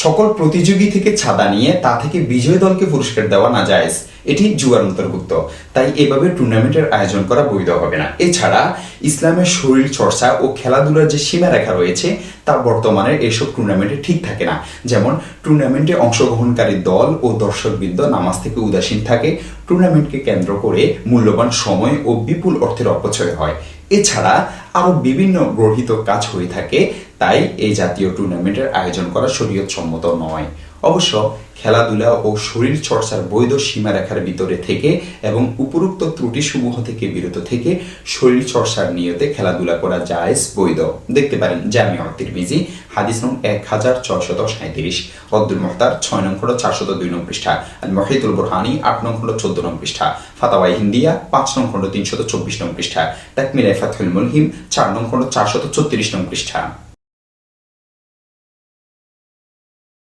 সকল প্রতিযোগী থেকে চাঁদা নিয়ে তা থেকে বিজয়ী দলকে পুরস্কার দেওয়া না জায়েজ, এটি জুয়ার অন্তর্ভুক্ত। তাই এভাবে টুর্নামেন্টের আয়োজন করা বৈধ হবে না। এছাড়া ইসলামের শরীর চর্চা ও খেলাধুলার যে সীমারেখা রয়েছে তা বর্তমানে এসব টুর্নামেন্টে ঠিক থাকে না। যেমন টুর্নামেন্টে অংশগ্রহণকারী দল ও দর্শকবৃন্দ নামাজ থেকে উদাসীন থাকে, টুর্নামেন্টকে কেন্দ্র করে মূল্যবান সময় ও বিপুল অর্থের অপচয় হয়। এছাড়া আরো বিভিন্ন গ্রহিত কাজ হয়ে থাকে, তাই এই জাতীয় টুর্নামেন্টের আয়োজন করা শরীয়তসম্মত নয়। অবশ্য খেলাধুলা ও শরীর চর্চার বৈধ সীমারেখার ভিতরে থেকে এবং উপরোক্ত ত্রুটিসমূহ থেকে বিরত থেকে শরীর চর্চার নিয়তে খেলাধুলা করা জায়েজ, বৈধ। দেখতে পারেন জামিয়া তিরমিজি হাদিস নং 1637, রদ্দুল মুখতার 6 নং খণ্ড 402 নং পৃষ্ঠা, আল মুহিতুল বুরহানি 8 নং খণ্ড 14 নং পৃষ্ঠা, ফাতাওয়াই হিন্দিয়া 5 নং খণ্ড 324 নং পৃষ্ঠা, তাকমিলায়ে ফাতহুল মুলহিম 4 নং খণ্ড 434 নং পৃষ্ঠা।